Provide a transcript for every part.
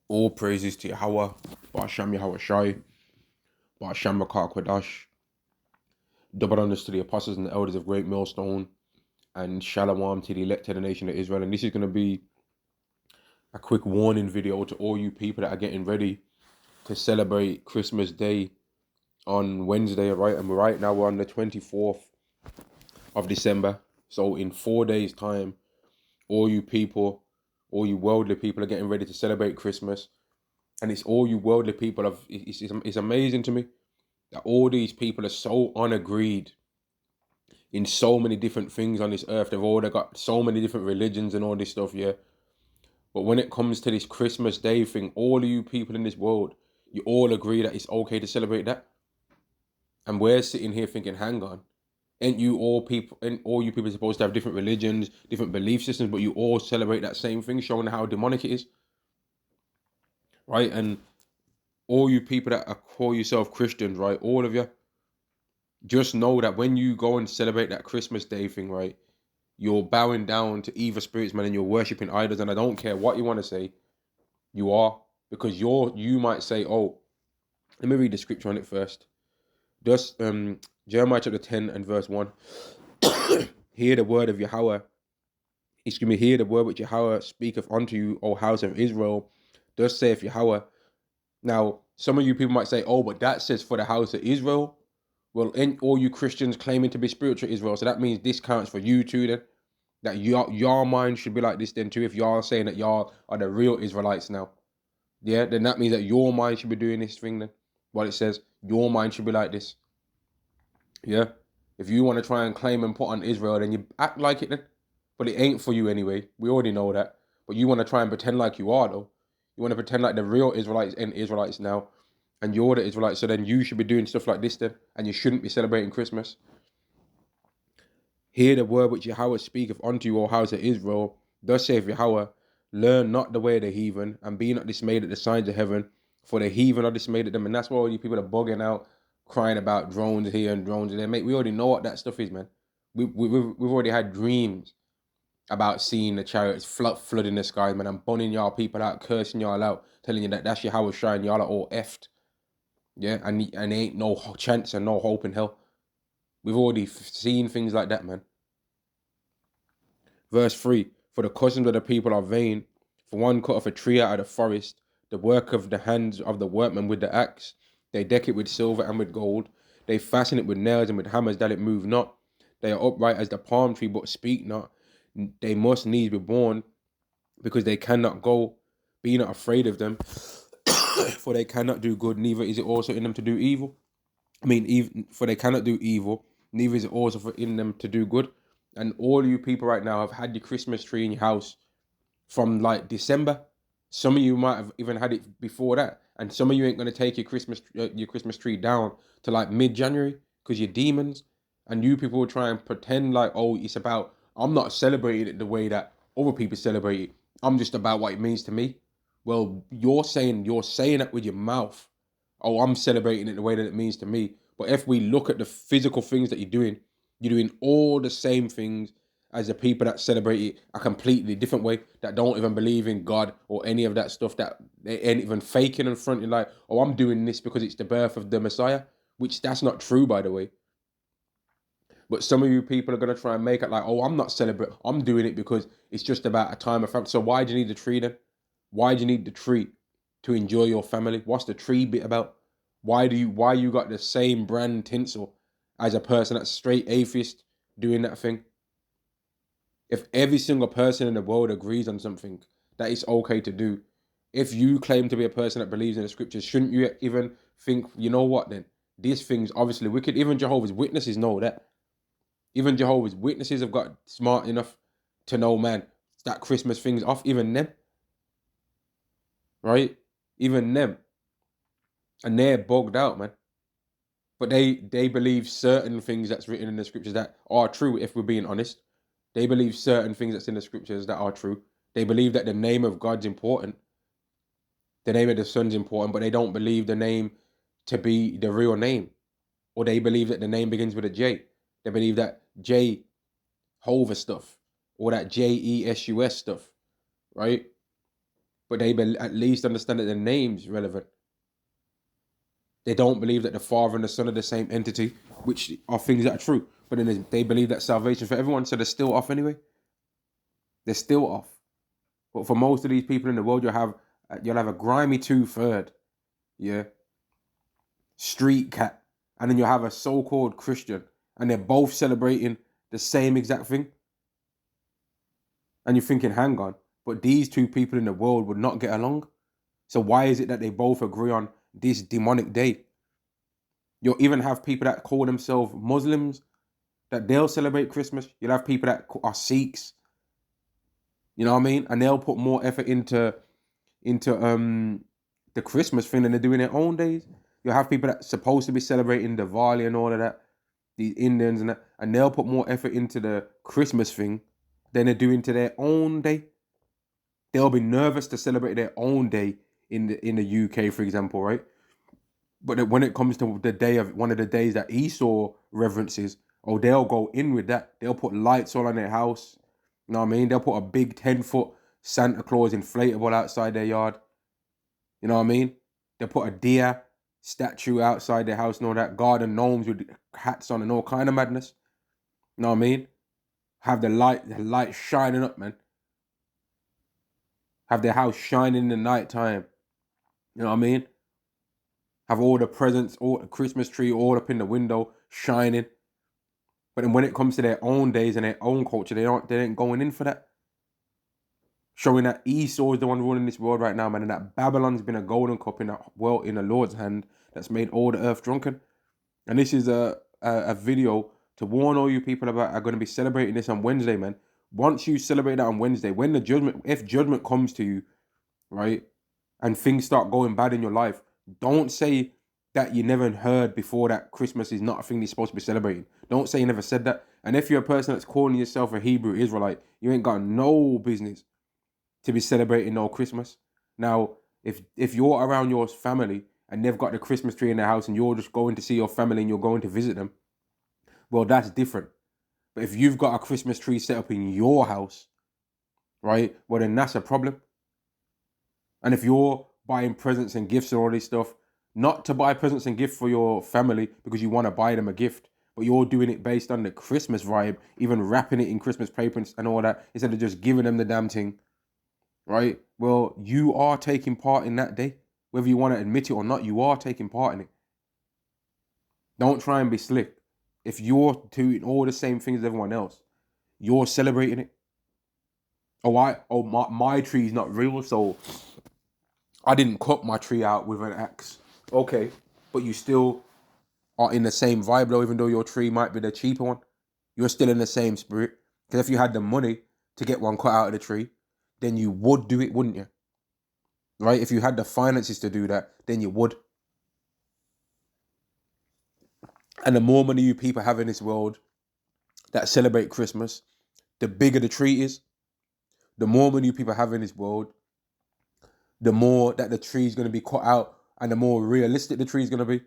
All praises to Yahweh, Ba'asham Yahweh Shai, Ba'asham Rakak Kwadash. Double honors to the apostles and the elders of Great Millstone, and Shalom to the elected nation of Israel. And this is going to be a quick warning video to all you people that are getting ready to celebrate Christmas Day on Wednesday, right? And right now we're on the 24th of December. So in 4 days' time, all you people, all you worldly people are getting ready to celebrate Christmas. And it's all you worldly people. It's amazing to me that all these people are so unagreed in so many different things on this earth. They've all got so many different religions and all this stuff, yeah. But when it comes to this Christmas Day thing, all of you people in this world, you all agree that it's okay to celebrate that. And we're sitting here thinking, hang on, ain't all you people supposed to have different religions, different belief systems, but you all celebrate that same thing, showing how demonic it is, right? And all you people that call yourself Christians, right? All of you, just know that when you go and celebrate that Christmas Day thing, right, you're bowing down to evil spirits, man, and you're worshiping idols. And I don't care what you want to say, you are, because you might say, oh, let me read the scripture on it first. Thus, Jeremiah chapter 10 and verse 1. Hear the word of Yahweh. Excuse me, hear the word which Yahweh speaketh unto you, O house of Israel. Thus saith Yahweh. Now, some of you people might say, oh, but that says for the house of Israel. Well, ain't all you Christians claiming to be spiritual Israel? So that means this counts for you too then? That your mind should be like this then too, if y'all saying that y'all are the real Israelites now. Yeah, then that means that your mind should be doing this thing then. What it says, your mind should be like this. Yeah? If you want to try and claim and put on Israel, then you act like it then. But it ain't for you anyway. We already know that. But you want to try and pretend like you are though. You want to pretend like the real Israelites and Israelites now. And you're the Israelites, so then you should be doing stuff like this then. And you shouldn't be celebrating Christmas. Hear the word which Yahweh speaketh unto you, O house of Israel. Thus saith Yahweh, learn not the way of the heathen, and be not dismayed at the signs of heaven, for the heathen are dismayed at them. And that's why all you people are bugging out, crying about drones here and drones there. Mate, we already know what that stuff is, man. We've already had dreams about seeing the chariots flooding the skies, man, and bunning y'all people out, cursing y'all out, telling you that that's Yahweh shine, y'all are all effed. Yeah, and ain't no chance and no hope in hell. We've already seen things like that, man. Verse 3, for the customs of the people are vain. For one cut off a tree out of the forest, the work of the hands of the workman with the axe. They deck it with silver and with gold. They fasten it with nails and with hammers that it move not. They are upright as the palm tree, but speak not. They must needs be born, because they cannot go. Be not afraid of them, for they cannot do good, neither is it also in them to do evil. Even for they cannot do evil, neither is it also for in them to do good. And all you people right now have had your Christmas tree in your house from like December. Some of you might have even had it before that, and some of you ain't gonna take your Christmas tree down to like mid-January because you're demons. And you people will try and pretend like, oh, it's about, I'm not celebrating it the way that other people celebrate it. I'm just about what it means to me. Well, you're saying that with your mouth. Oh, I'm celebrating it the way that it means to me. But if we look at the physical things that you're doing all the same things as the people that celebrate it a completely different way, that don't even believe in God or any of that stuff, that they ain't even faking and fronting like, oh, I'm doing this because it's the birth of the Messiah, which that's not true, by the way. But some of you people are going to try and make it like, oh, I'm not celebrating, I'm doing it because it's just about a time of family. So why do you need the tree then? Why do you need the tree? To enjoy your family? What's the tree bit about? Why you got the same brand tinsel as a person that's straight atheist doing that thing? If every single person in the world agrees on something that it's okay to do, if you claim to be a person that believes in the scriptures, shouldn't you even think, you know what then? These things obviously wicked. Even Jehovah's Witnesses know that. Even Jehovah's Witnesses have got smart enough to know, man, that Christmas thing's off. Even them, right? Even them. And they're bugged out, man. But they believe certain things that's written in the scriptures that are true, if we're being honest. They believe certain things that's in the scriptures that are true. They believe that the name of God's important. The name of the Son's important, but they don't believe the name to be the real name. Or they believe that the name begins with a J. They believe that Jehovah stuff. Or that Jesus stuff. Right? but they at least understand that the name's relevant. They don't believe that the Father and the Son are the same entity, which are things that are true. But then they believe that salvation for everyone, so they're still off anyway. They're still off. But for most of these people in the world, you'll have a grimy 2/3, yeah, street cat, and then you'll have a so-called Christian, and they're both celebrating the same exact thing. And you're thinking, hang on, but these two people in the world would not get along. So why is it that they both agree on this demonic day? You'll even have people that call themselves Muslims that they'll celebrate Christmas. You'll have people that are Sikhs. You know what I mean? And they'll put more effort into the Christmas thing than they do in their own days. You'll have people that are supposed to be celebrating Diwali and all of that, the Indians and that, and they'll put more effort into the Christmas thing than they do into their own day. They'll be nervous to celebrate their own day in the UK, for example, right? But when it comes to the day of one of the days that Esau reverences, oh, they'll go in with that. They'll put lights all on their house. You know what I mean? They'll put a big 10-foot Santa Claus inflatable outside their yard. You know what I mean? They'll put a deer statue outside their house and all that. Garden gnomes with hats on and all kind of madness. You know what I mean? Have the light shining up, man. Have their house shining in the night time. You know what I mean? Have all the presents, all the Christmas tree all up in the window, shining. But then when it comes to their own days and their own culture, they ain't going in for that. Showing that Esau is the one ruling this world right now, man, and that Babylon's been a golden cup in the Lord's hand that's made all the earth drunken. And this is a video to warn all you people about are going to be celebrating this on Wednesday, man. Once you celebrate that on Wednesday, if judgment comes to you, right, and things start going bad in your life, don't say that you never heard before that Christmas is not a thing you're supposed to be celebrating. Don't say you never said that. And if you're a person that's calling yourself a Hebrew Israelite, you ain't got no business to be celebrating no Christmas. Now, if you're around your family and they've got the Christmas tree in their house and you're just going to see your family and you're going to visit them, well, that's different. But if you've got a Christmas tree set up in your house, right, well, then that's a problem. And if you're buying presents and gifts and all this stuff, not to buy presents and gifts for your family because you want to buy them a gift, but you're doing it based on the Christmas vibe, even wrapping it in Christmas paper and all that, instead of just giving them the damn thing, right? Well, you are taking part in that day. Whether you want to admit it or not, you are taking part in it. Don't try and be slick. If you're doing all the same things as everyone else, you're celebrating it. My tree's not real, so I didn't cut my tree out with an axe. Okay, but you still are in the same vibe though, even though your tree might be the cheaper one. You're still in the same spirit. Because if you had the money to get one cut out of the tree, then you would do it, wouldn't you? Right? If you had the finances to do that, then you would. And the more money you people have in this world that celebrate Christmas, the bigger the tree is. The more money you people have in this world, the more that the tree is going to be cut out and the more realistic the tree is going to be.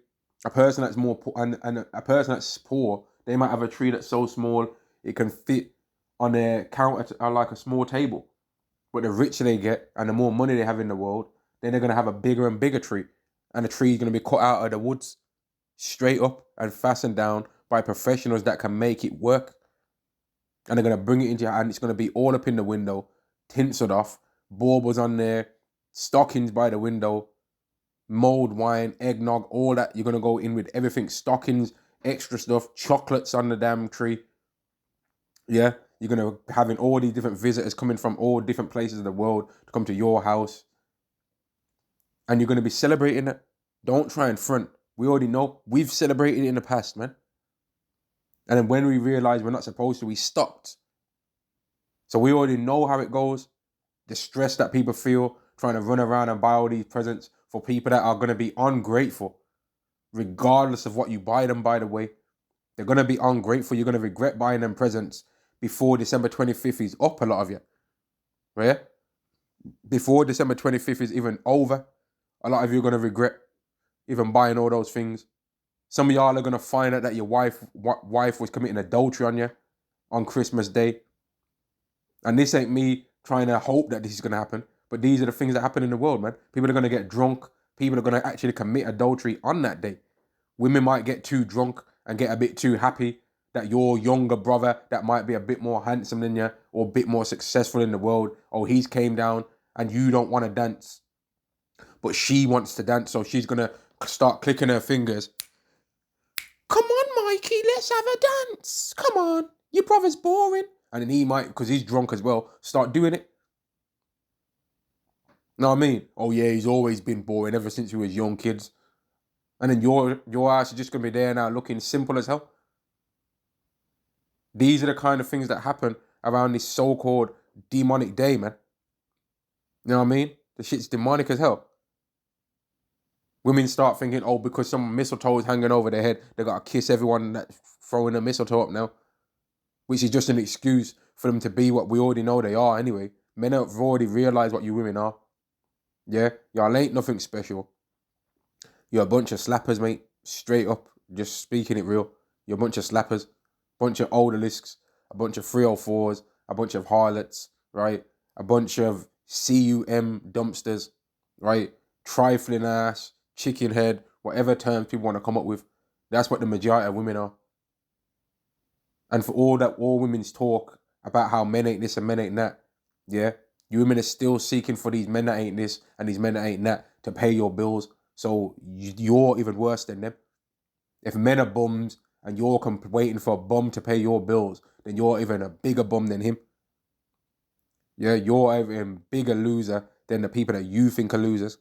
A person that's more poor, and a person that's poor, they might have a tree that's so small it can fit on their counter like a small table. But the richer they get and the more money they have in the world, then they're going to have a bigger and bigger tree. And the tree is going to be cut out of the woods, straight up and fastened down by professionals that can make it work. And they're going to bring it into your hand. It's going to be all up in the window, tinselled off, baubles on there, stockings by the window, mulled wine, eggnog, all that. You're going to go in with everything, stockings, extra stuff, chocolates on the damn tree. Yeah, you're going to having all these different visitors coming from all different places of the world to come to your house. And you're going to be celebrating it. Don't try and front. We already know. We've celebrated it in the past, man. And then when we realized we're not supposed to, we stopped. So we already know how it goes. The stress that people feel trying to run around and buy all these presents for people that are going to be ungrateful, regardless of what you buy them, by the way. They're going to be ungrateful. You're going to regret buying them presents before December 25th is up, a lot of you. Right? Before December 25th is even over, a lot of you are going to regret even buying all those things. Some of y'all are going to find out that your wife was committing adultery on you on Christmas Day. And this ain't me trying to hope that this is going to happen, But these are the things that happen in the world, man. People are going to get drunk. People are going to actually commit adultery on that day. Women might get too drunk and get a bit too happy that your younger brother that might be a bit more handsome than you or a bit more successful in the world, oh, he's came down and you don't want to dance. But she wants to dance, so she's going to start clicking her fingers. Come on, Mikey, let's have a dance. Come on, your brother's boring. And then he might, because he's drunk as well, start doing it. Know what I mean? Oh yeah, he's always been boring ever since we was young kids. And then your ass is just gonna be there now looking simple as hell. These are the kind of things that happen around this so-called demonic day, man. You know what I mean? The shit's demonic as hell. Women start thinking, oh, because some mistletoe is hanging over their head, they gotta kiss everyone that's throwing a mistletoe up now. Which is just an excuse for them to be what we already know they are anyway. Men have already realised what you women are. Yeah? Y'all ain't nothing special. You're a bunch of slappers, mate. Straight up. Just speaking it real. You're a bunch of slappers. Bunch of odalisks. A bunch of 304s. A bunch of harlots. Right? A bunch of CUM dumpsters. Right? Trifling ass. Chicken head. Whatever terms people want to come up with. That's what the majority of women are. And for all women's talk about how men ain't this and men ain't that, yeah, you women are still seeking for these men that ain't this and these men that ain't that to pay your bills. So you're even worse than them. If men are bums and you're waiting for a bum to pay your bills, then you're even a bigger bum than him. Yeah, you're even a bigger loser than the people that you think are losers.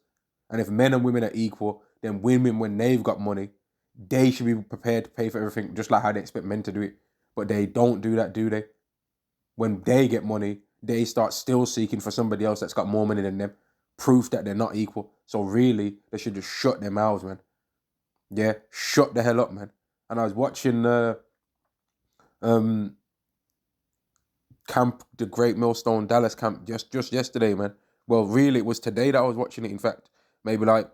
And if men and women are equal, then women, when they've got money, they should be prepared to pay for everything, just like how they expect men to do it. But they don't do that, do they? When they get money, they start still seeking for somebody else that's got more money than them. Proof that they're not equal. So really, they should just shut their mouths, man. Yeah, shut the hell up, man. And I was watching camp, the Great Millstone Dallas camp just yesterday, man. Well, really, it was today that I was watching it, in fact. Maybe like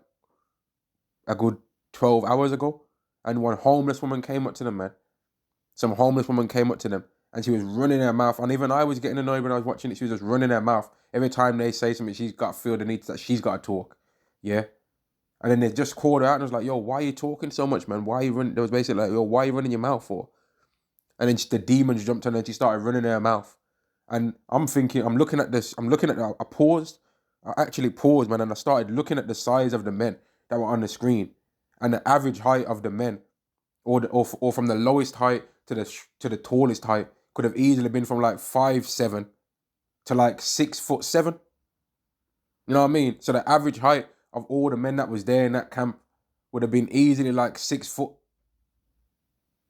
a good 12 hours ago. And one homeless woman came up to them, man. Some homeless woman came up to them and she was running her mouth. And even I was getting annoyed when I was watching it. She was just running her mouth. Every time they say something, she's got to feel the need that she's got to talk. Yeah. And then they just called her out and was like, yo, why are you talking so much, man? Why are you running? There was basically like, yo, why are you running your mouth for? And then the demons jumped on her and she started running her mouth. And I'm thinking, I'm looking at this, I paused. I actually paused, man. And I started looking at the size of the men that were on the screen. And the average height of the men, or from the lowest height to the tallest height, could have easily been from like 5'7" to like 6'7". You know what I mean? So the average height of all the men that was there in that camp would have been easily like 6 foot.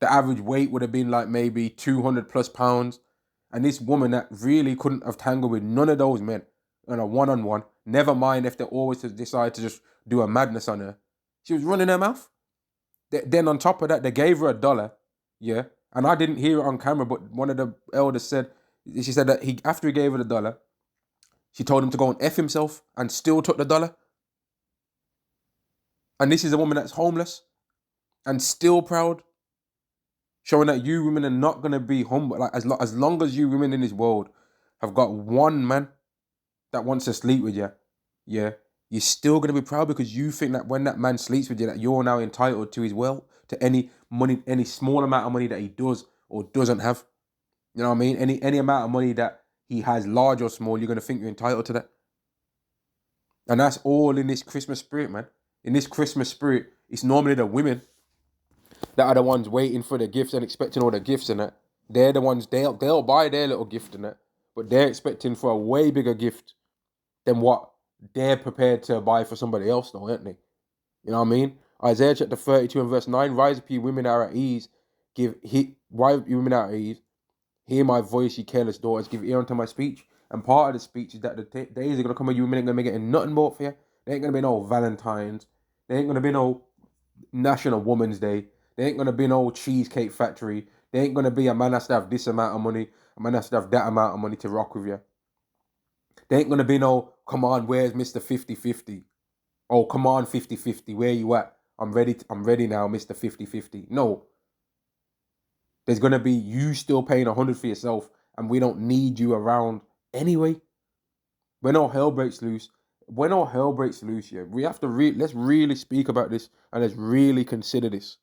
The average weight would have been like maybe 200 plus pounds. And this woman that really couldn't have tangled with none of those men on a one-on-one, never mind if they always decide to just do a madness on her. She was running her mouth. Then on top of that, they gave her $1. Yeah. And I didn't hear it on camera, but one of the elders said, she said that after he gave her $1, she told him to go and F himself and still took the $1. And this is a woman that's homeless and still proud, showing that you women are not going to be humble. Like as long as you women in this world have got one man that wants to sleep with you, yeah, you're still going to be proud because you think that when that man sleeps with you, that you're now entitled to his wealth, to any money, any small amount of money that he does or doesn't have. You know what I mean? Any amount of money that he has, large or small, you're going to think you're entitled to that. And that's all in this Christmas spirit, man. In this Christmas spirit, it's normally the women that are the ones waiting for the gifts and expecting all the gifts and that. They're the ones, they'll buy their little gift and that, but they're expecting for a way bigger gift than what they're prepared to buy for somebody else, though, aren't they? You know what I mean? Isaiah chapter 32 and verse 9, rise up, you women that are at ease, rise up, you women that are at ease, hear my voice, ye careless daughters, give ear unto my speech. And part of the speech is that the days are going to come when you women ain't going to be getting nothing more for you. There ain't going to be no Valentine's. There ain't going to be no National Women's Day. There ain't going to be no Cheesecake Factory. There ain't going to be a man has to have this amount of money. A man has to have that amount of money to rock with you. There ain't going to be no, come on, where's Mr. 50-50? Oh, come on, 50-50, where you at? I'm ready now, Mr. 50-50. No. There's going to be you still paying 100 for yourself, and we don't need you around anyway. When all hell breaks loose, yeah, we have to let's really speak about this and let's really consider this.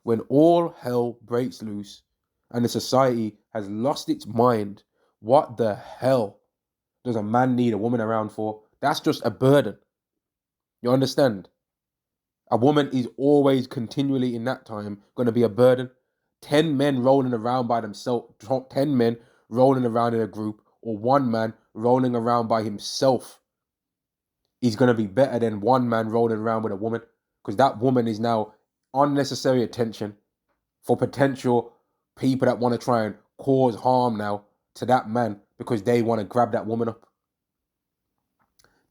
When all hell breaks loose and the society has lost its mind, what the hell does a man need a woman around for? That's just a burden. You understand? A woman is always continually in that time going to be a burden. 10 men rolling around by themselves, 10 men rolling around in a group, or one man rolling around by himself is going to be better than one man rolling around with a woman, because that woman is now unnecessary attention for potential people that want to try and cause harm now to that man because they want to grab that woman up.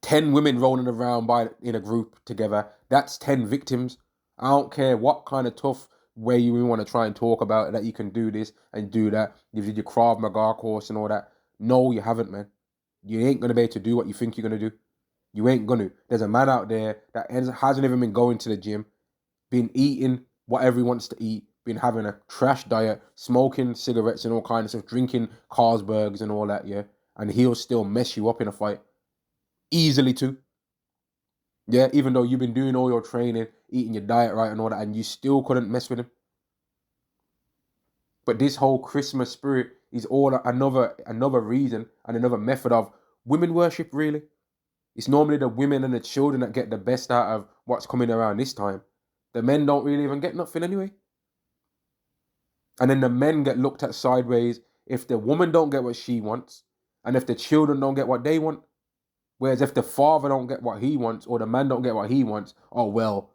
10 women rolling around in a group together, that's 10 victims. I don't care what kind of tough way you want to try and talk about it, that you can do this and do that. You did your Krav Maga course and all that. No, you haven't, man. You ain't going to be able to do what you think you're going to do. You ain't going to. There's a man out there that hasn't even been going to the gym, been eating whatever he wants to eat, been having a trash diet, smoking cigarettes and all kinds of stuff, drinking Carlsbergs and all that, yeah? And he'll still mess you up in a fight. Easily too. Yeah, even though you've been doing all your training, eating your diet right and all that, and you still couldn't mess with him. But this whole Christmas spirit is all another reason and another method of women worship, really. It's normally the women and the children that get the best out of what's coming around this time. The men don't really even get nothing anyway. And then the men get looked at sideways if the woman don't get what she wants, and if the children don't get what they want. Whereas if the father don't get what he wants, or the man don't get what he wants, who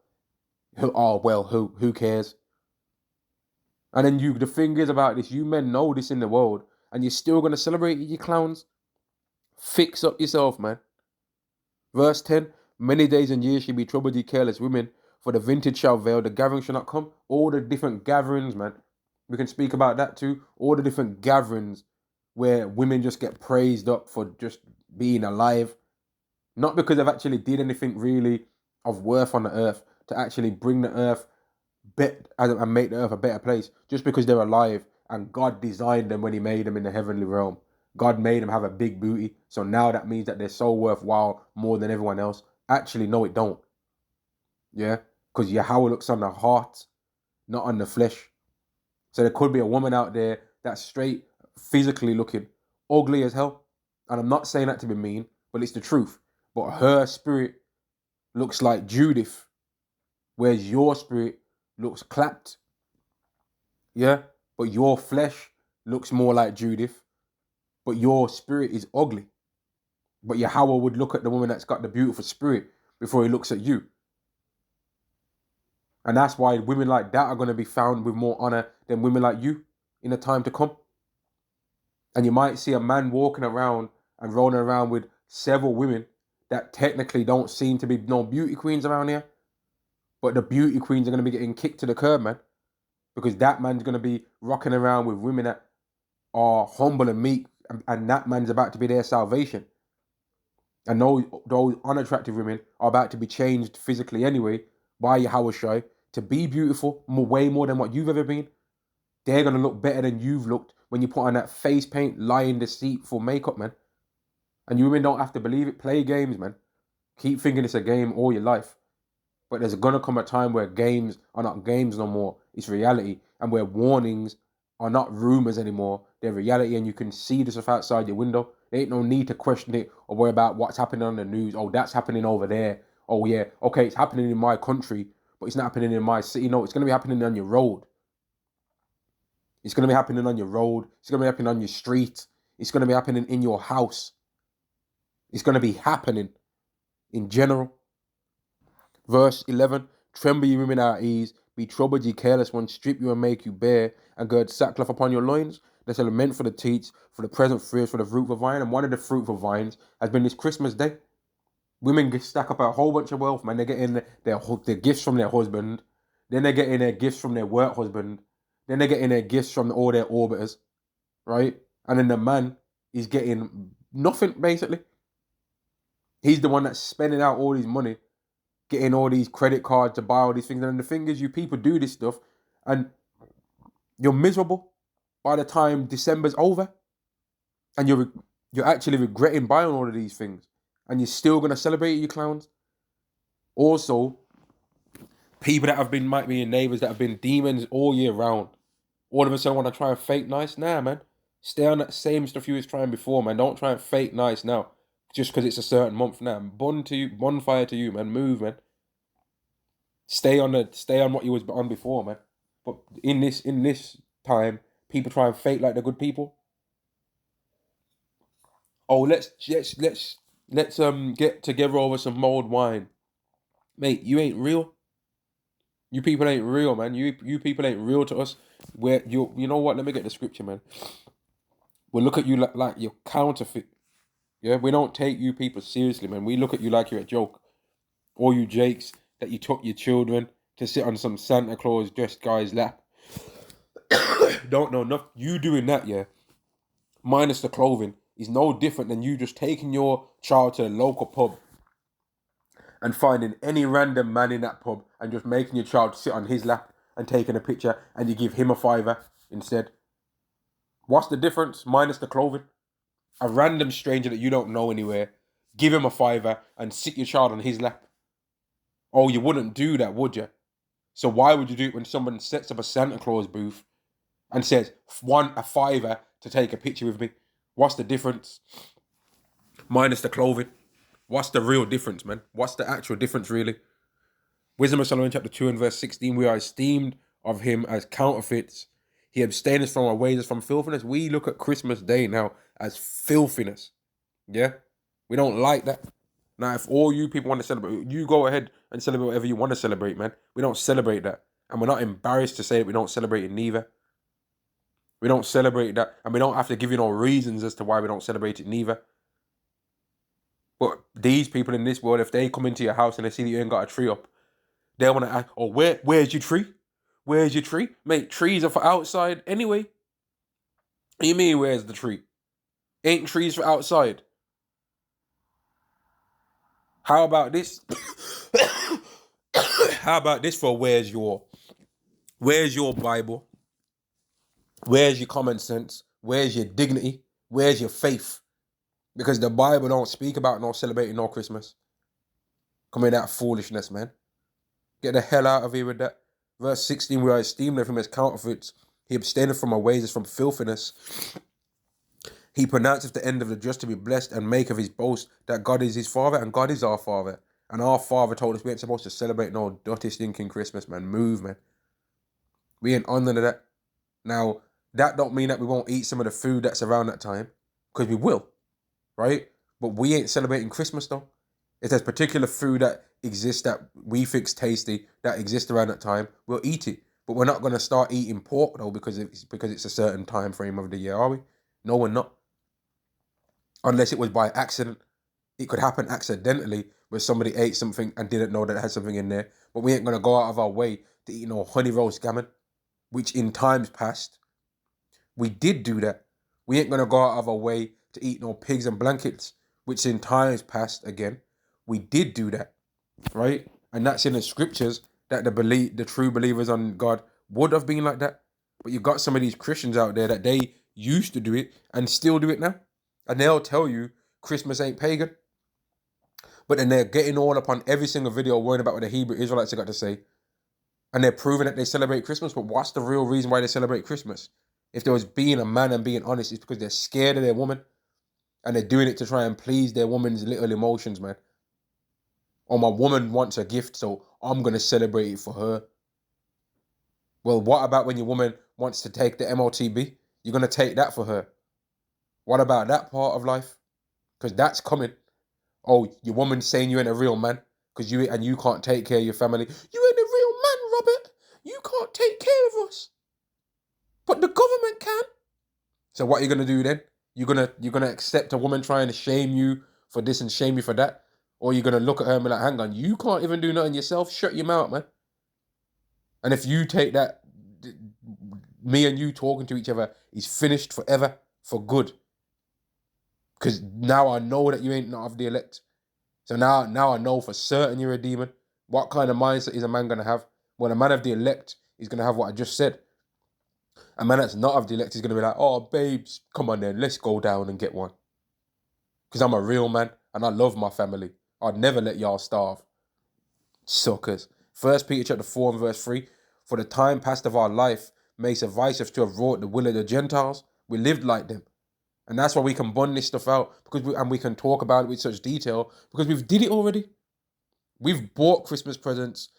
cares? And then the thing is about this, you men know this in the world, and you're still gonna celebrate it, you clowns. Fix up yourself, man. Verse 10, many days and years shall be troubled, ye careless women, for the vintage shall veil, the gathering shall not come. All the different gatherings, man. We can speak about that too. All the different gatherings where women just get praised up for just being alive. Not because they've actually did anything really of worth on the earth to actually bring the earth and make the earth a better place, just because they're alive and God designed them when he made them in the heavenly realm. God made them have a big booty, so now that means that they're so worthwhile more than everyone else. Actually, no, it don't. Yeah, because Yahweh looks on the heart, not on the flesh. So there could be a woman out there that's straight physically looking ugly as hell, and I'm not saying that to be mean, but it's the truth. But her spirit looks like Judith, whereas your spirit looks clapped. Yeah, but your flesh looks more like Judith, but your spirit is ugly. But Yahweh would look at the woman that's got the beautiful spirit before he looks at you. And that's why women like that are going to be found with more honor than women like you in the time to come. And you might see a man walking around and rolling around with several women that technically don't seem to be no beauty queens around here. But the beauty queens are going to be getting kicked to the curb, man. Because that man's going to be rocking around with women that are humble and meek. And that man's about to be their salvation. And those unattractive women are about to be changed physically anyway by Yahweh Shai to be beautiful way more than what you've ever been. They're going to look better than you've looked when you put on that face paint, lying, deceitful makeup, man. And you women don't have to believe it. Play games, man. Keep thinking it's a game all your life. But there's going to come a time where games are not games no more. It's reality. And where warnings are not rumors anymore. They're reality, and you can see the stuff outside your window. There ain't no need to question it or worry about what's happening on the news. Oh, that's happening over there. Oh, yeah. Okay, it's happening in my country, but it's not happening in my city. No, it's going to be happening on your road. It's going to be happening on your road. It's going to be happening on your street. It's going to be happening in your house. It's going to be happening in general. Verse 11, tremble ye women at ease, be troubled ye careless ones, strip you and make you bare, and gird sackcloth upon your loins. That's a lament for the teats, for the present fears, for the fruitful vine. And one of the fruitful vines has been this Christmas day. Women stack up a whole bunch of wealth, man. They're getting their gifts from their husband. Then they're getting their gifts from their work husband. Then they're getting their gifts from all their orbiters, right? And then the man is getting nothing, basically. He's the one that's spending out all his money, getting all these credit cards to buy all these things. And the thing is, you people do this stuff and you're miserable by the time December's over. And You're actually regretting buying all of these things. And you're still going to celebrate it, you clowns. Also, people that might be your neighbours that have been demons all year round. All of a sudden want to try and fake nice? Nah, man. Stay on that same stuff you was trying before, man. Don't try and fake nice now. Just because it's a certain month now. Bonfire to you, man. Move, man. Stay on what you was on before, man. But in this time, people try and fake like they're good people. Oh, let's get together over some mulled wine. Mate, you ain't real. You people ain't real, man. You people ain't real to us. Where you know what? Let me get the scripture, man. We'll look at you like you're counterfeit. Yeah, we don't take you people seriously, man. We look at you like you're a joke. All you jakes that you took your children to sit on some Santa Claus dressed guy's lap. Don't know enough. You doing that, yeah, minus the clothing, is no different than you just taking your child to a local pub and finding any random man in that pub and just making your child sit on his lap and taking a picture, and you give him a fiver instead. What's the difference? Minus the clothing. A random stranger that you don't know anywhere, give him a fiver and sit your child on his lap. Oh, you wouldn't do that, would you? So why would you do it when someone sets up a Santa Claus booth and says, a fiver to take a picture with me? What's the difference? Minus the clothing. What's the real difference, man? What's the actual difference, really? Wisdom of Solomon chapter 2 and verse 16, we are esteemed of him as counterfeits. He abstained us from our ways from filthiness. We look at Christmas Day now as filthiness. Yeah? We don't like that. Now, if all you people want to celebrate, you go ahead and celebrate whatever you want to celebrate, man. We don't celebrate that. And we're not embarrassed to say that we don't celebrate it neither. We don't celebrate that. And we don't have to give you no reasons as to why we don't celebrate it neither. But these people in this world, if they come into your house and they see that you ain't got a tree up, they want to ask, oh, where's your tree? Where's your tree? Mate, trees are for outside anyway. What do you mean, where's the tree? Ain't trees for outside? How about this? How about this for where's your Bible? Where's your common sense? Where's your dignity? Where's your faith? Because the Bible don't speak about no celebrating no Christmas. Come in that foolishness, man. Get the hell out of here with that. Verse 16, we are esteemed of him as counterfeits. He abstained from our ways as from filthiness. He pronounceth the end of the just to be blessed and make of his boast that God is his father and God is our father. And our father told us we ain't supposed to celebrate no dirty stinking Christmas, man. Move, man. We ain't on none of that. Now, that don't mean that we won't eat some of the food that's around that time, because we will, right? But we ain't celebrating Christmas, though. If there's particular food that exists that we think's tasty, that exists around that time, we'll eat it. But we're not going to start eating pork, though, because it's a certain time frame of the year, are we? No, we're not. Unless it was by accident. It could happen accidentally where somebody ate something and didn't know that it had something in there. But we ain't going to go out of our way to eat no honey roast gammon, which in times past, we did do that. We ain't going to go out of our way to eat no pigs and blankets, which in times past, again, we did do that, right? And that's in the scriptures that the true believers on God would have been like that. But you've got some of these Christians out there that they used to do it and still do it now. And they'll tell you Christmas ain't pagan. But then they're getting all up on every single video worrying about what the Hebrew Israelites have got to say. And they're proving that they celebrate Christmas. But what's the real reason why they celebrate Christmas? If there was being a man and being honest, it's because they're scared of their woman. And they're doing it to try and please their woman's little emotions, man. Or my woman wants a gift, so I'm going to celebrate it for her. Well, what about when your woman wants to take the MOTB? You're going to take that for her. What about that part of life? Because that's coming. Oh, your woman's saying you ain't a real man because you can't take care of your family. You ain't a real man, Robert. You can't take care of us. But the government can. So what are you gonna do then? You're gonna accept a woman trying to shame you for this and shame you for that? Or you're gonna look at her and be like, hang on, you can't even do nothing yourself. Shut your mouth, man. And if you take that, me and you talking to each other is finished forever, for good. Because now I know that you ain't not of the elect. So now I know for certain you're a demon. What kind of mindset is a man going to have? Well, a man of the elect is going to have what I just said. A man that's not of the elect is going to be like, oh, babes, come on then, let's go down and get one. Because I'm a real man and I love my family. I'd never let y'all starve. Suckers. 1 Peter chapter 4 and verse 3. For the time past of our life may suffice us to have wrought the will of the Gentiles. We lived like them. And that's why we can bun this stuff out and we can talk about it with such detail because we've did it already. We've bought Christmas presents,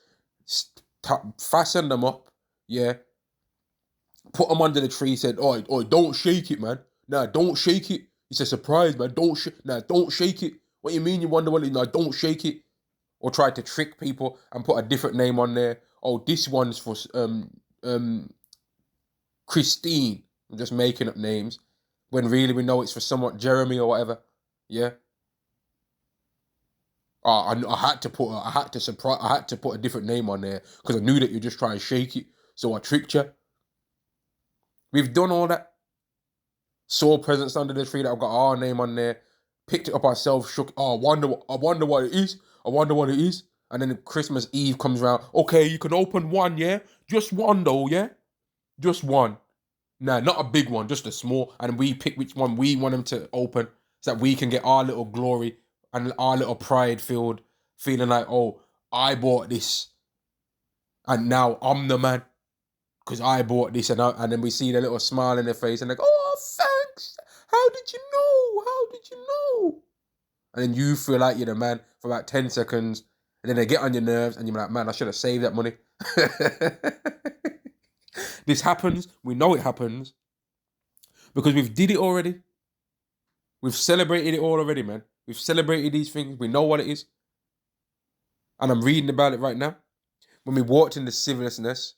fastened them up, yeah, put them under the tree, said, oh, don't shake it, man. Nah, don't shake it. It's a surprise, man. Don't shake it. What you mean you wonder what it is? Nah, don't shake it. Or try to trick people and put a different name on there. Oh, this one's for Christine. I'm just making up names. When really we know it's for someone, Jeremy or whatever. Yeah. I had to put a different name on there because I knew that you'd just try and shake it. So I tricked you. We've done all that. Saw presents under the tree that I've got our name on there. Picked it up ourselves, shook. Oh, I wonder what it is. And then Christmas Eve comes around. Okay, you can open one, yeah? Just one though, yeah? Just one. Nah, not a big one, just a small. And we pick which one we want them to open so that we can get our little glory and our little pride filled, feeling like, oh, I bought this. And now I'm the man because I bought this. And then we see the little smile in their face and like, oh, thanks. How did you know? And then you feel like you're the man for about 10 seconds. And then they get on your nerves and you're like, man, I should have saved that money. This happens. We know it happens because we've did it already. We've celebrated it all already, man. We've celebrated these things. We know what it is. And I'm reading about it right now. When we walked in the civetousness,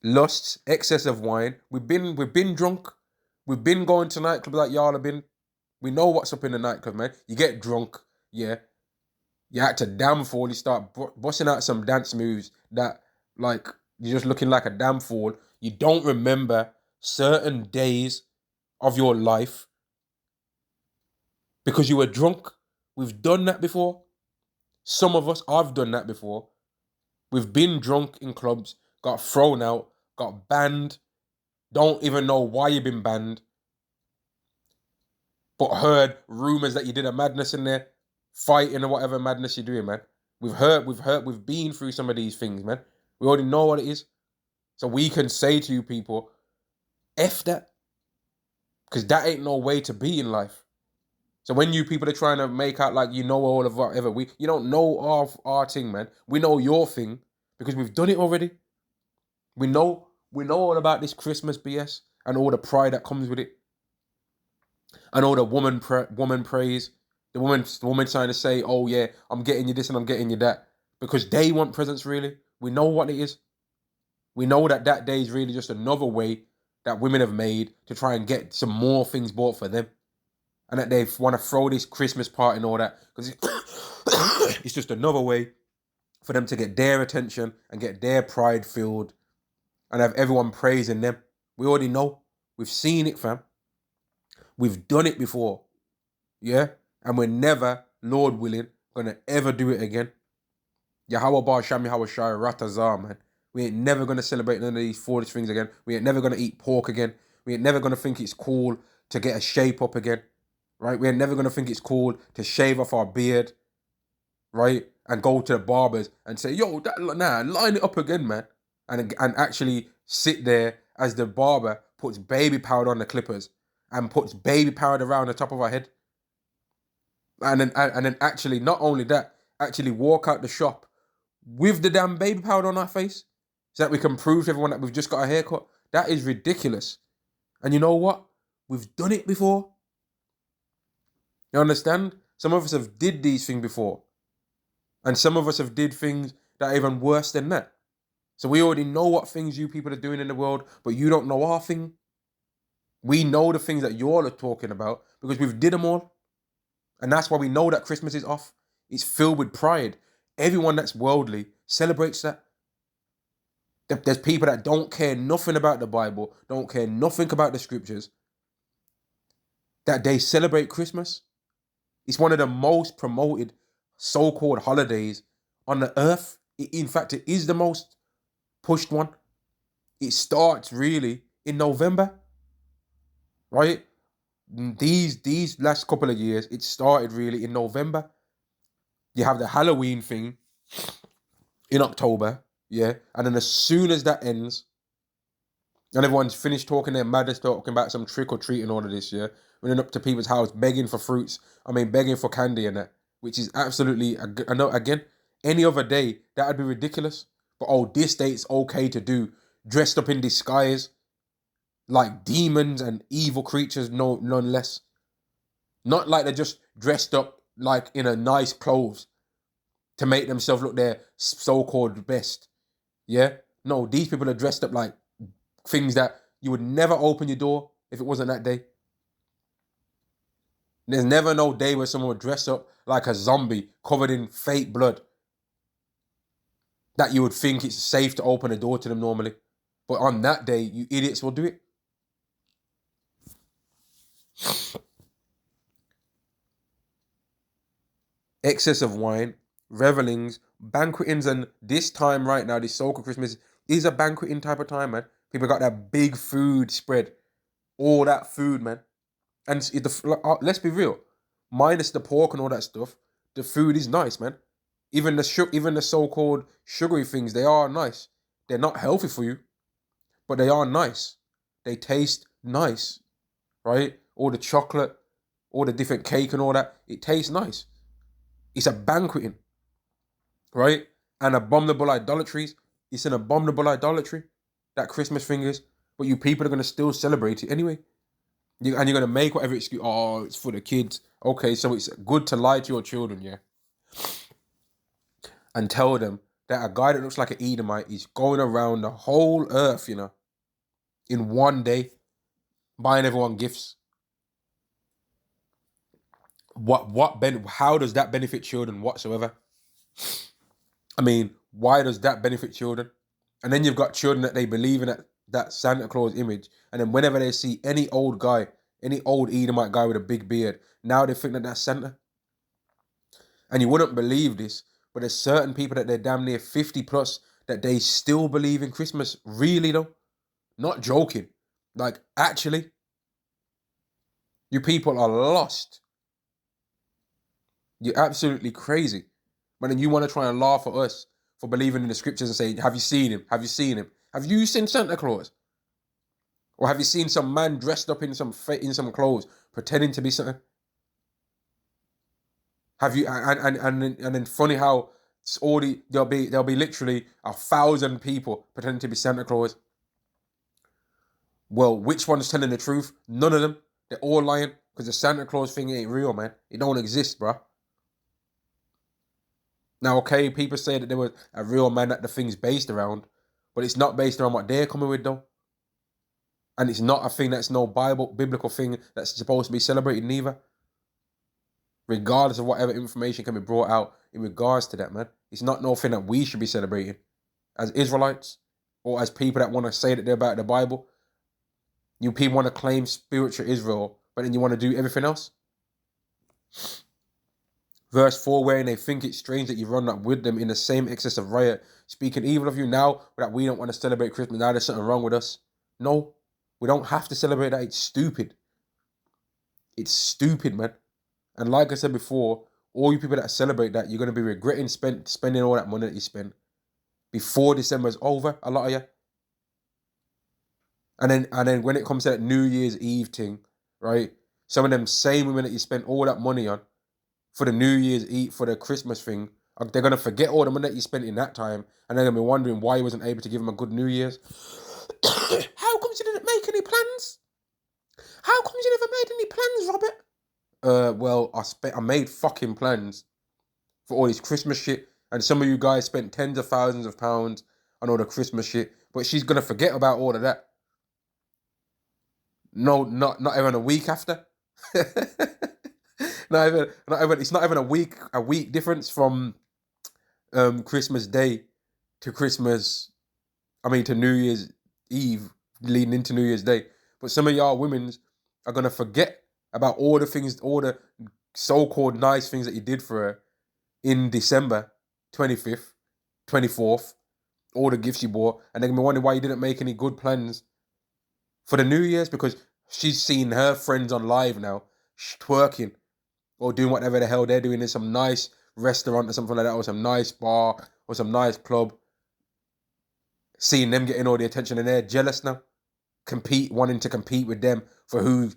lust, excess of wine, we've been drunk. We've been going to nightclubs like y'all have been. We know what's up in the nightclub, man. You get drunk, yeah. You act a damn fool. You start busting out some dance moves that, like, you're just looking like a damn fool. You don't remember certain days of your life because you were drunk. We've done that before. Some of us, I've done that before. We've been drunk in clubs, got thrown out, got banned, don't even know why you've been banned, but heard rumors that you did a madness in there, fighting or whatever madness you're doing, man. We've been through some of these things, man. We already know what it is. So we can say to you people, F that. Because that ain't no way to be in life. So when you people are trying to make out like you know all of whatever, you don't know our thing, man. We know your thing because we've done it already. We know all about this Christmas BS and all the pride that comes with it. And all the woman praise. The woman trying to say, oh yeah, I'm getting you this and I'm getting you that. Because they want presents really. We know what it is. We know that day is really just another way that women have made to try and get some more things bought for them. And that they want to throw this Christmas party and all that. Because it's just another way for them to get their attention and get their pride filled and have everyone praising them. We already know. We've seen it, fam. We've done it before. Yeah? And we're never, Lord willing, going to ever do it again. Yahweh Bar Shami Yahweh Shai Ratazar, man. We ain't never going to celebrate none of these foolish things again. We ain't never going to eat pork again. We ain't never going to think it's cool to get a shape up again. Right? We ain't never going to think it's cool to shave off our beard. Right? And go to the barbers and say, yo, line it up again, man. And actually sit there as the barber puts baby powder on the clippers and puts baby powder around the top of our head. And then actually, not only that, actually walk out the shop with the damn baby powder on our face so that we can prove to everyone that we've just got a haircut. That is ridiculous. And you know what? We've done it before. You understand? Some of us have did these things before. And some of us have did things that are even worse than that. So we already know what things you people are doing in the world, but you don't know our thing. We know the things that you all are talking about because we've did them all. And that's why we know that Christmas is off. It's filled with pride. Everyone that's worldly celebrates that. There's people that don't care nothing about the Bible, don't care nothing about the scriptures, that they celebrate Christmas. It's one of the most promoted so-called holidays on the earth. In fact, it is the most pushed one. It starts really in November, right? These last couple of years, it started really in November. You have the Halloween thing in October, yeah, and then as soon as that ends, and everyone's finished talking their madness, talking about some trick or treat and all of this, yeah, running up to people's house begging for fruits. I mean, begging for candy and that, which is absolutely. I know again, any other day that would be ridiculous. But oh, this day it's okay to do, dressed up in disguise like demons and evil creatures, no, none less. Not like they're just dressed up like in a nice clothes to make themselves look their so-called best. Yeah, no, these people are dressed up like things that you would never open your door if it wasn't that day. There's never no day where someone would dress up like a zombie covered in fake blood that you would think it's safe to open a door to them normally. But on that day, you idiots will do it. Excess of wine, revelings, banquetings, and this time right now, this so-called Christmas is a banqueting type of time, man. People got that big food spread, all that food, man. And let's be real, minus the pork and all that stuff, the food is nice, man. Even the so-called sugary things, they are nice. They're not healthy for you, but they are nice. They taste nice, right? All the chocolate, all the different cake and all that, it tastes nice. It's a banqueting, right? And abominable idolatries. It's an abominable idolatry, that Christmas thing is. But you people are going to still celebrate it anyway. And you're going to make whatever excuse. Oh, it's for the kids. Okay, so it's good to lie to your children, yeah? And tell them that a guy that looks like an Edomite is going around the whole earth, in one day, buying everyone gifts. How does that benefit children whatsoever? I mean, why does that benefit children? And then you've got children that they believe in that Santa Claus image, and then whenever they see any old guy, any old Edomite guy with a big beard, now they think that that's Santa. And you wouldn't believe this, but there's certain people that they're damn near 50 plus that they still believe in Christmas. Really though? Not joking. Like, actually. You people are lost. You're absolutely crazy. But then you want to try and laugh at us for believing in the scriptures and say, have you seen him? Have you seen him? Have you seen Santa Claus? Or have you seen some man dressed up in some clothes pretending to be Santa? Have you and then funny how there'll be literally 1,000 people pretending to be Santa Claus. Well, which one's telling the truth? None of them. They're all lying because the Santa Claus thing ain't real, man. It don't exist, bruh. Now, okay, people say that there was a real man that the thing's based around, but it's not based around what they're coming with, though. And it's not a thing that's no biblical thing that's supposed to be celebrated neither. Regardless of whatever information can be brought out in regards to that, man. It's not no thing that we should be celebrating as Israelites or as people that want to say that they're about the Bible. You people want to claim spiritual Israel, but then you want to do everything else. Verse 4, wherein they think it strange that you run up with them in the same excess of riot, speaking evil of you now that we don't want to celebrate Christmas. Now there's something wrong with us. No, we don't have to celebrate that. It's stupid. It's stupid, man. And like I said before, all you people that celebrate that, you're going to be regretting spending all that money that you spent before December's over, a lot of you. And then when it comes to that New Year's Eve thing, right? Some of them same women that you spent all that money on for the New Year's Eve, for the Christmas thing, they're going to forget all the money that you spent in that time, and they're going to be wondering why you wasn't able to give them a good New Year's. How come you didn't make any plans? How come you never made any plans, Robert? Well, I made fucking plans for all this Christmas shit, and some of you guys spent tens of thousands of pounds on all the Christmas shit, but she's going to forget about all of that. No, not even a week after. Not even. It's not even a week difference from Christmas Day to to New Year's Eve, leading into New Year's Day. But some of y'all women's are gonna forget about all the so-called nice things that you did for her in December 25th, 24th, all the gifts you bought, and they're gonna be wondering why you didn't make any good plans for the New Year's, because She's seen her friends on live now, twerking or doing whatever the hell they're doing in some nice restaurant or something like that, or some nice bar or some nice club. Seeing them getting all the attention, and they're jealous now, wanting to compete with them for who's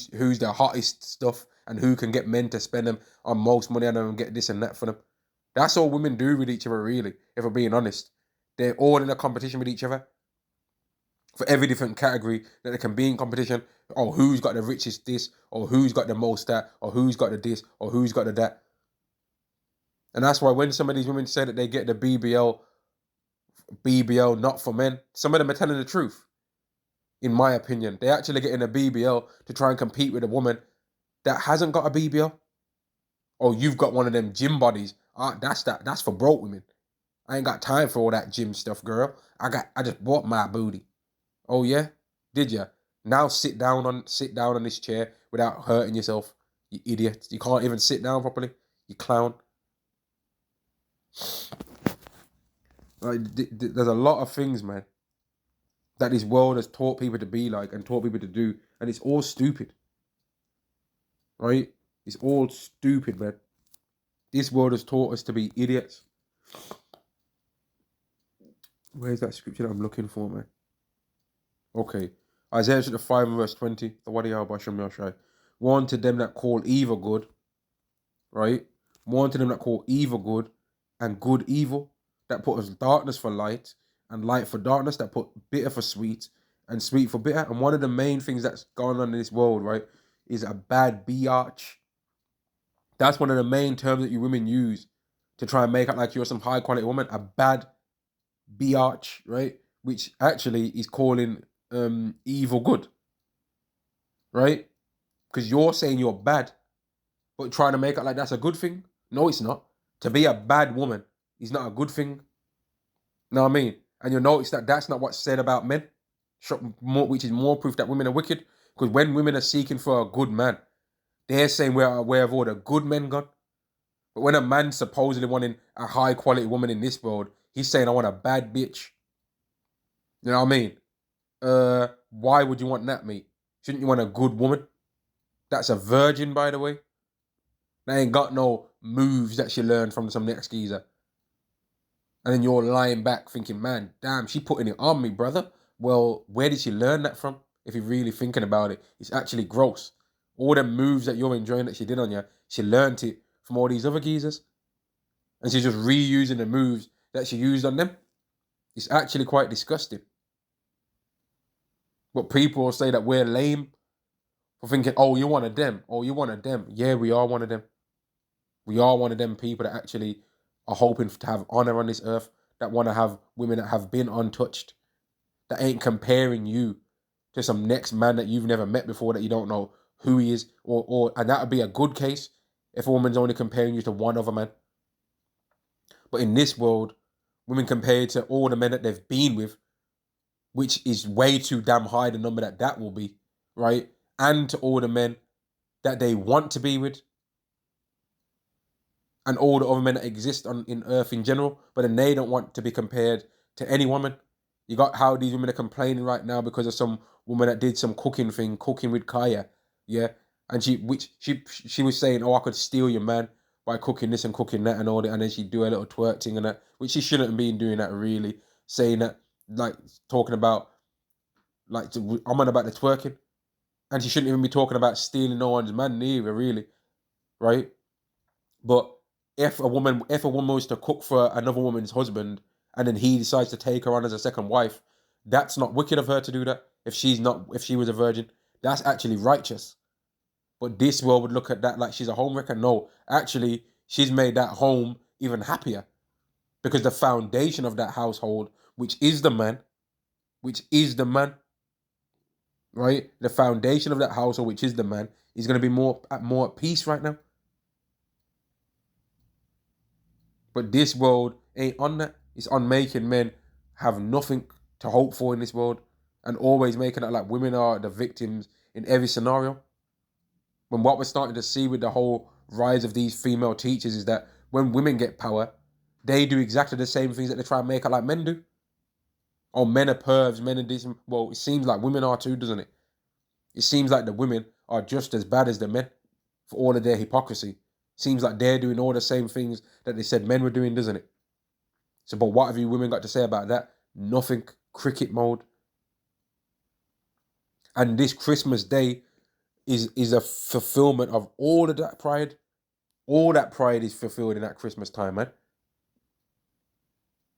the hottest stuff and who can get men to spend them on most money on them and get this and that for them. That's all women do with each other, really, if we're being honest. They're all in a competition with each other for every different category that they can be in competition. Oh, who's got the richest this, or who's got the most that, or who's got the this, or who's got the that. And that's why when some of these women say that they get the BBL not for men, some of them are telling the truth. In my opinion, they actually get in a BBL to try and compete with a woman that hasn't got a BBL. Or you've got one of them gym bodies. That's for broke women. I ain't got time for all that gym stuff, girl. I just bought my booty. Oh yeah? Did ya? Now sit down on this chair without hurting yourself. You idiot. You can't even sit down properly. You clown. Like, there's a lot of things, man, that this world has taught people to be like and taught people to do, and it's all stupid. Right? It's all stupid, man. This world has taught us to be idiots. Where's that scripture that I'm looking for, man? Okay. Isaiah chapter 5 and verse 20. The Wadi al-Basham Yashai. Warn to them that call evil good. Right? Warn to them that call evil good and good evil. That put us darkness for light and light for darkness. That put bitter for sweet and sweet for bitter. And one of the main things that's going on in this world, right, is a bad biatch. That's one of the main terms that you women use to try and make out like you're some high quality woman. A bad biatch, right? Which actually is calling evil good, right? Because you're saying you're bad, but trying to make it like that's a good thing. No, it's not. To be a bad woman is not a good thing. You know what I mean? And you'll notice that that's not what's said about men, which is more proof that women are wicked. Because when women are seeking for a good man, they're saying where have all the good men gone? But when a man's supposedly wanting a high quality woman in this world, he's saying, I want a bad bitch. You know what I mean? Why would you want that, mate? Shouldn't you want a good woman? That's a virgin, by the way. They ain't got no moves that she learned from some next geezer. And then you're lying back thinking, man, damn, she putting it on me, brother. Well, where did she learn that from? If you're really thinking about it, it's actually gross. All the moves that you're enjoying that she did on you, she learned it from all these other geezers. And she's just reusing the moves that she used on them. It's actually quite disgusting. But people will say that we're lame for thinking, oh, you're one of them. Oh, you're one of them. Yeah, we are one of them. We are one of them people that actually are hoping to have honor on this earth, that want to have women that have been untouched, that ain't comparing you to some next man that you've never met before, that you don't know who he is, and that would be a good case if a woman's only comparing you to one other man. But in this world, women compared to all the men that they've been with, which is way too damn high, the number that will be, right? And to all the men that they want to be with, and all the other men that exist in earth in general, but then they don't want to be compared to any woman. You got how these women are complaining right now because of some woman that did some cooking with Kaya, yeah? And she was saying, oh, I could steal your man by cooking this and cooking that and all that, and then she'd do a little twerk thing and that, which she shouldn't have been doing that, really. Saying that, like, talking about, like, I'm on about the twerking, and she shouldn't even be talking about stealing no one's man either, really, right? But if a woman was to cook for another woman's husband and then he decides to take her on as a second wife, that's not wicked of her to do that. If she was a virgin, that's actually righteous. But this world would look at that like she's a homewrecker. No, actually, she's made that home even happier, because the foundation of that household, which is the man, right? The foundation of that household, which is the man, is going to be more at peace right now. But this world ain't on that. It's on making men have nothing to hope for in this world, and always making it like women are the victims in every scenario. When what we're starting to see with the whole rise of these female teachers is that when women get power, they do exactly the same things that they try and make it like men do. Oh, men are pervs, men are decent. Well, it seems like women are too, doesn't it? It seems like the women are just as bad as the men for all of their hypocrisy. Seems like they're doing all the same things that they said men were doing, doesn't it? So, but what have you women got to say about that? Nothing. Cricket mode. And this Christmas Day is a fulfillment of all of that pride. All that pride is fulfilled in that Christmas time, man.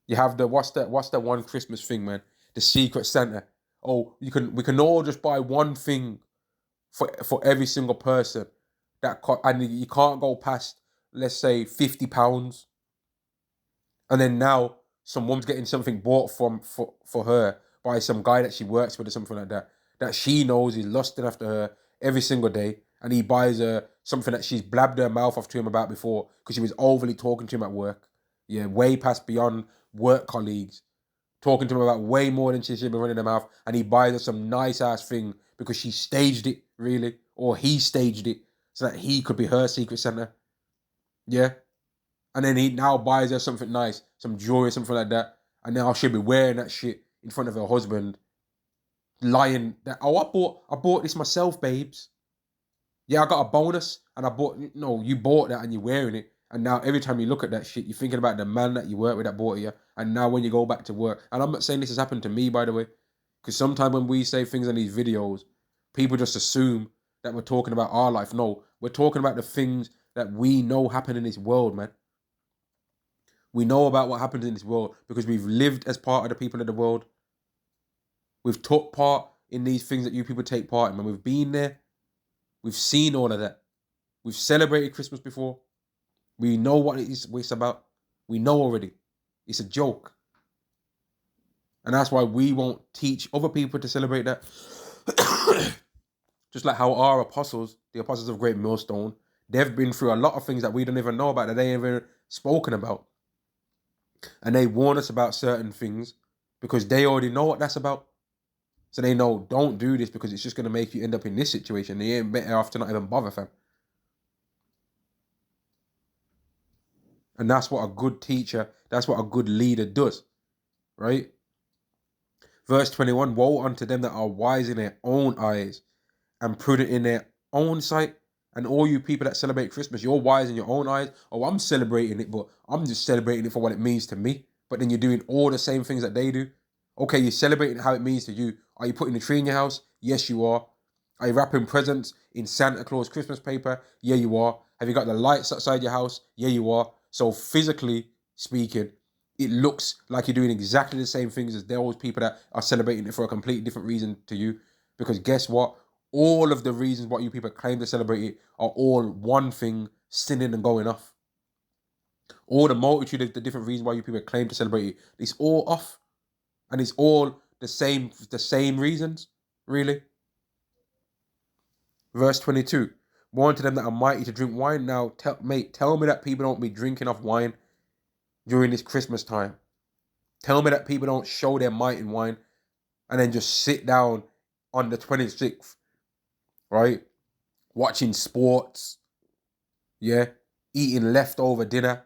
You have the what's that one Christmas thing, man? The Secret Santa. Oh, we can all just buy one thing for every single person and you can't go past, let's say, £50. And then now some woman's getting something bought for her by some guy that she works with or something like that she knows is lusting after her every single day, and he buys her something that she's blabbed her mouth off to him about before because she was overly talking to him at work. Yeah, way past beyond work colleagues. Talking to him about way more than she should be running her mouth, and he buys her some nice ass thing because she staged it, really, or he staged it so that he could be her Secret Santa. Yeah. And then he now buys her something nice, some jewelry, something like that, and now she'll be wearing that shit in front of her husband, lying that, oh, I bought this myself, babes. Yeah, I got a bonus, and you bought that and you're wearing it, and now every time you look at that shit, you're thinking about the man that you work with that bought you, and now when you go back to work, and I'm not saying this has happened to me, by the way, because sometimes when we say things in these videos, people just assume that we're talking about our life. No, we're talking about the things that we know happen in this world, man. We know about what happens in this world because we've lived as part of the people of the world. We've took part in these things that you people take part in, man. We've been there. We've seen all of that. We've celebrated Christmas before. We know what it's about. We know already. It's a joke. And that's why we won't teach other people to celebrate that. Just like how our apostles, the apostles of Great Millstone, they've been through a lot of things that we don't even know about, that they ain't even spoken about. And they warn us about certain things because they already know what that's about. So they know, don't do this because it's just going to make you end up in this situation. They ain't better off to not even bother, fam. And that's what a good teacher, that's what a good leader does, right? Verse 21, woe unto them that are wise in their own eyes and prudent in their own sight. And all you people that celebrate Christmas, you're wise in your own eyes. Oh, I'm celebrating it, but I'm just celebrating it for what it means to me. But then you're doing all the same things that they do. Okay, you're celebrating how it means to you. Are you putting a tree in your house? Yes, you are. Are you wrapping presents in Santa Claus Christmas paper? Yeah, you are. Have you got the lights outside your house? Yeah, you are. So physically speaking, it looks like you're doing exactly the same things as those people that are celebrating it for a completely different reason to you. Because guess what? All of the reasons why you people claim to celebrate it are all one thing, sinning and going off. All the multitude of the different reasons why you people claim to celebrate it, it's all off. And it's all the same reasons, really. Verse 22, warn to them that are mighty to drink wine. Now, tell me that people don't be drinking off wine during this Christmas time. Tell me that people don't show their might in wine and then just sit down on the 26th, right? Watching sports, yeah? Eating leftover dinner,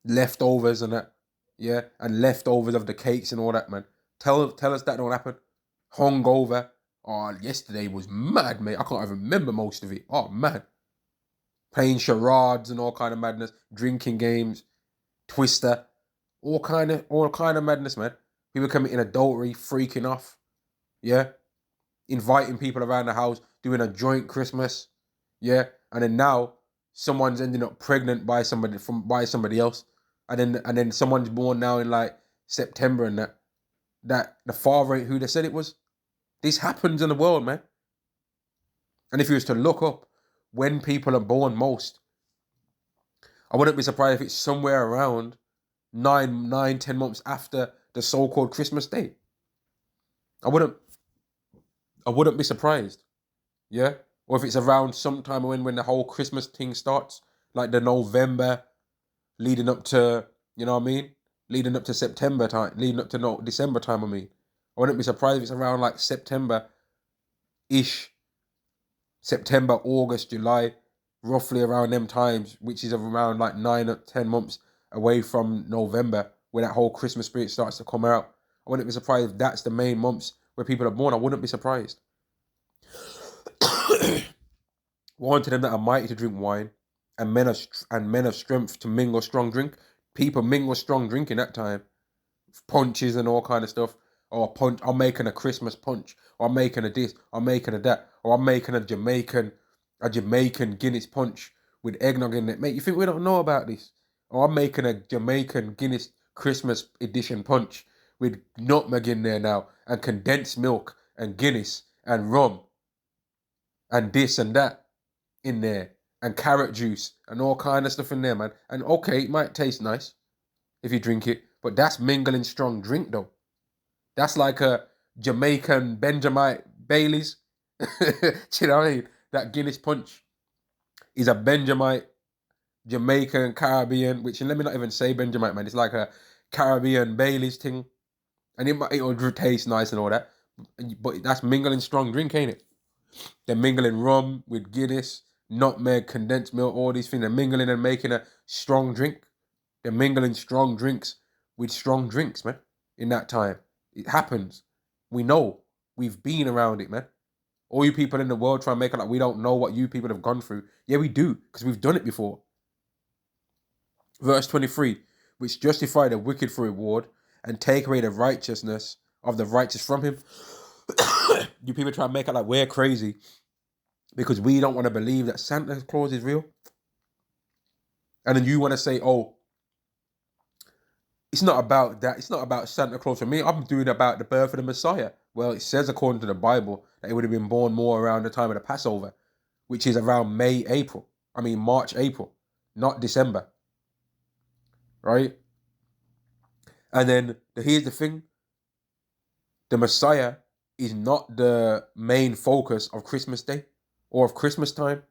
leftovers and that, yeah? And leftovers of the cakes and all that, man. Tell us that don't happen. Hungover. Oh, yesterday was mad, mate. I can't even remember most of it. Oh, man. Playing charades and all kind of madness. Drinking games. Twister. All kind of madness, man. People committing adultery, freaking off. Yeah? Inviting people around the house, doing a joint Christmas. Yeah? And then now, someone's ending up pregnant by somebody else. And then someone's born now in like September and that the father ain't who they said it was. This happens in the world, man. And if you was to look up when people are born most, I wouldn't be surprised if it's somewhere around 10 months after the so-called Christmas day. I wouldn't be surprised. Yeah? Or if it's around sometime when the whole Christmas thing starts, like the November leading up to, you know what I mean? Leading up to September time, leading up to December time, I mean. I wouldn't be surprised if it's around like September-ish. September, August, July, roughly around them times, which is around like 9 or 10 months away from November, where that whole Christmas spirit starts to come out. I wouldn't be surprised if that's the main months where people are born. I wouldn't be surprised. Woe unto them that are mighty to drink wine, and men of strength to mingle strong drink. People mingle strong drink in that time, punches and all kind of stuff. Or punch, I'm making a Christmas punch, or I'm making a this, or I'm making a that, or I'm making a Jamaican Guinness punch with eggnog in it. Mate, you think we don't know about this? Or I'm making a Jamaican Guinness Christmas edition punch with nutmeg in there now, and condensed milk, and Guinness, and rum, and this and that in there, and carrot juice, and all kind of stuff in there, man. And okay, it might taste nice if you drink it, but that's mingling strong drink, though. That's like a Jamaican Benjamite Baileys. Do you know what I mean? That Guinness punch is a Benjamite, Jamaican, Caribbean, which let me not even say Benjamite, man. It's like a Caribbean Baileys thing. And it'll taste nice and all that. But that's mingling strong drink, ain't it? They're mingling rum with Guinness, nutmeg, condensed milk, all these things. They're mingling and making a strong drink. They're mingling strong drinks with strong drinks, man, in that time. It happens. We know. We've been around it, man. All you people in the world try and make it like we don't know what you people have gone through. Yeah, we do, because we've done it before. Verse 23, which justify the wicked for reward and take away the righteousness of the righteous from him. You people try and make it like we're crazy because we don't want to believe that Santa Claus is real. And then you want to say, oh, it's not about that. It's not about Santa Claus for me. I'm doing about the birth of the Messiah. Well, it says according to the Bible that he would have been born more around the time of the Passover, which is around March, April, not December. Right? And then here's the thing. The Messiah is not the main focus of Christmas Day or of Christmas time.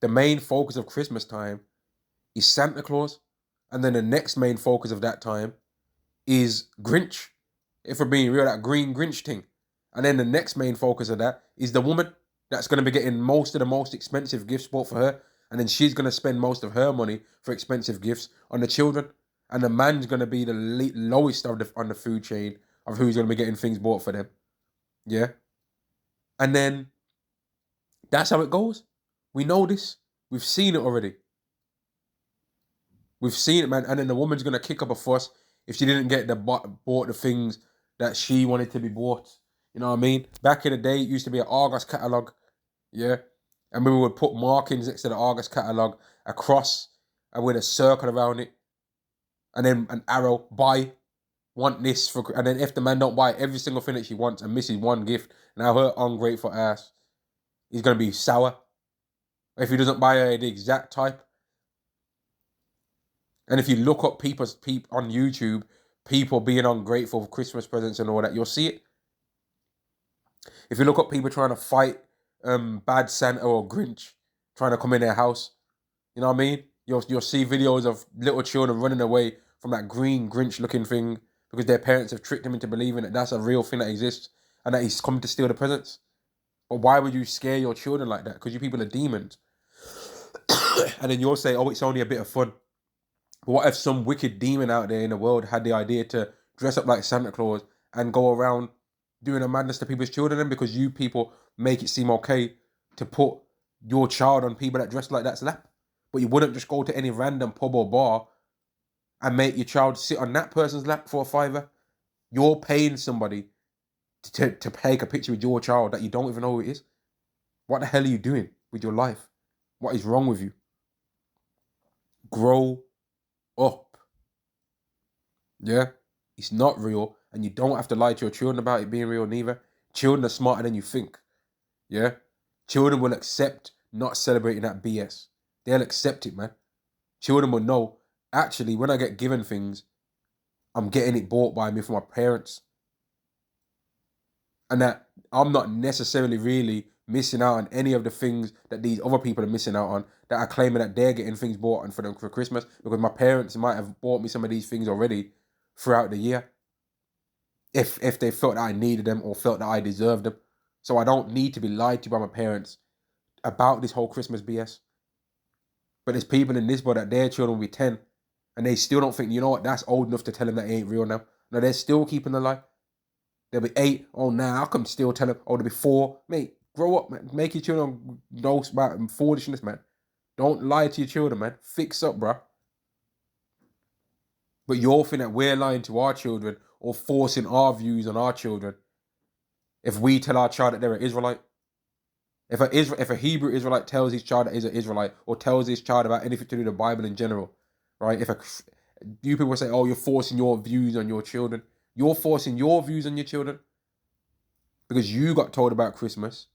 The main focus of Christmas time is Santa Claus. And then the next main focus of that time is Grinch. If we're being real, that green Grinch thing. And then the next main focus of that is the woman that's going to be getting most of the most expensive gifts bought for her. And then she's going to spend most of her money for expensive gifts on the children. And the man's going to be the lowest on the food chain of who's going to be getting things bought for them. Yeah. And then that's how it goes. We know this. We've seen it already. We've seen it, man. And then the woman's going to kick up a fuss if she didn't get bought the things that she wanted to be bought. You know what I mean? Back in the day, it used to be an Argos catalogue. Yeah. And we would put markings next to the Argos catalogue, a cross, and with a circle around it. And then an arrow, buy, want this for... And then if the man don't buy every single thing that she wants and misses one gift, now her ungrateful ass is going to be sour. If he doesn't buy her the exact type. And if you look up people on YouTube, people being ungrateful for Christmas presents and all that, you'll see it. If you look up people trying to fight bad Santa or Grinch, trying to come in their house, you know what I mean? You'll see videos of little children running away from that green Grinch looking thing because their parents have tricked them into believing that that's a real thing that exists and that he's come to steal the presents. But why would you scare your children like that? Because you people are demons. And then you'll say, oh, it's only a bit of fun. But what if some wicked demon out there in the world had the idea to dress up like Santa Claus and go around doing a madness to people's children? And because you people make it seem okay to put your child on people that dress like that's lap. But you wouldn't just go to any random pub or bar and make your child sit on that person's lap for a $5. You're paying somebody to take a picture with your child that you don't even know who it is. What the hell are you doing with your life? What is wrong with you? Grow up. Yeah? It's not real, and you don't have to lie to your children about it being real neither. Children are smarter than you think. Yeah? Children will accept not celebrating that BS. They'll accept it, man. Children will know, actually, when I get given things, I'm getting it bought by me from my parents. And that I'm not necessarily really missing out on any of the things that these other people are missing out on, that are claiming that they're getting things bought on for them for Christmas, because my parents might have bought me some of these things already throughout the year. If they felt that I needed them or felt that I deserved them. So I don't need to be lied to by my parents about this whole Christmas BS. But there's people in this world that their children will be 10 and they still don't think, you know what, that's old enough to tell them that it ain't real now. No, they're still keeping the lie. They'll be 8. Oh, nah, I can still tell them. Oh, they'll be 4. Mate, Grow up, man. Make your children know about foolishness, man. Don't lie to your children, man. Fix up, bruh. But you're think that we're lying to our children or forcing our views on our children if we tell our child that they're an Israelite. If a Hebrew Israelite tells his child that he's an Israelite or tells his child about anything to do with the Bible in general, right? You people say, oh, you're forcing your views on your children. You're forcing your views on your children because you got told about Christmas.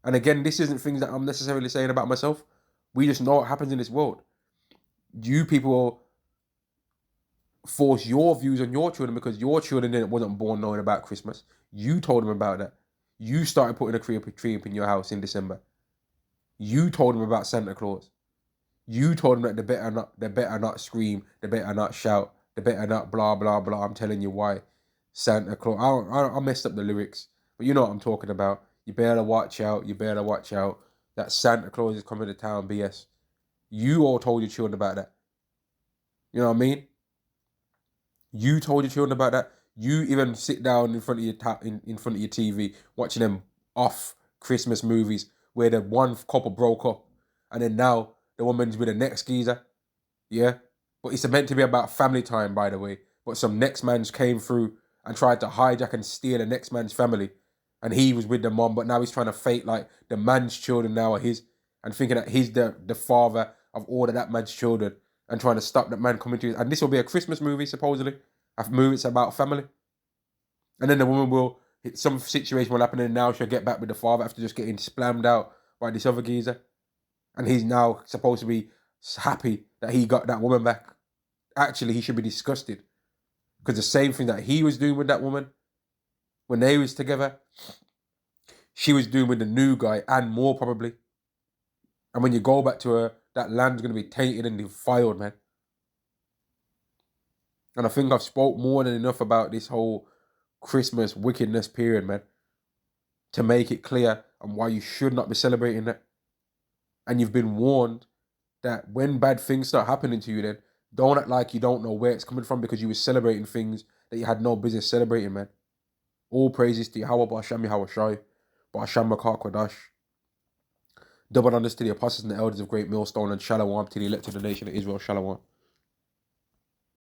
And again, this isn't things that I'm necessarily saying about myself. We just know what happens in this world. You people force your views on your children because your children then wasn't born knowing about Christmas. You told them about that. You started putting a tree up in your house in December. You told them about Santa Claus. You told them that they better not scream, they better not shout, they better not blah blah blah. I'm telling you why. Santa Claus. I messed up the lyrics, but you know what I'm talking about. You better watch out. You better watch out. That Santa Claus is coming to town. BS. You all told your children about that. You know what I mean? You told your children about that. You even sit down in front of in front of your TV watching them off Christmas movies where the one couple broke up, and then now the woman's with the next geezer. Yeah, but it's meant to be about family time, by the way. But some next man's came through and tried to hijack and steal the next man's family, and he was with the mom, but now he's trying to fake like the man's children now are his, and thinking that he's the father of all of that man's children, and trying to stop that man coming to his. And this will be a Christmas movie supposedly. A movie it's about family, and then the woman will some situation will happen, and now she'll get back with the father after just getting splammed out by this other geezer, and he's now supposed to be happy that he got that woman back. Actually, he should be disgusted because the same thing that he was doing with that woman when they was together, she was doing with the new guy and more probably. And when you go back to her, that land's going to be tainted and defiled, man. And I think I've spoke more than enough about this whole Christmas wickedness period, man, to make it clear and why you should not be celebrating that. And you've been warned that when bad things start happening to you, then don't act like you don't know where it's coming from because you were celebrating things that you had no business celebrating, man. All praises to Yahweh, Ba'Hashem Yahweh Shai, Ba'Hashem Makar Kodash. Double unders to the apostles and the elders of Great Millstone, and Shalom to the elected nation of Israel. Shalom.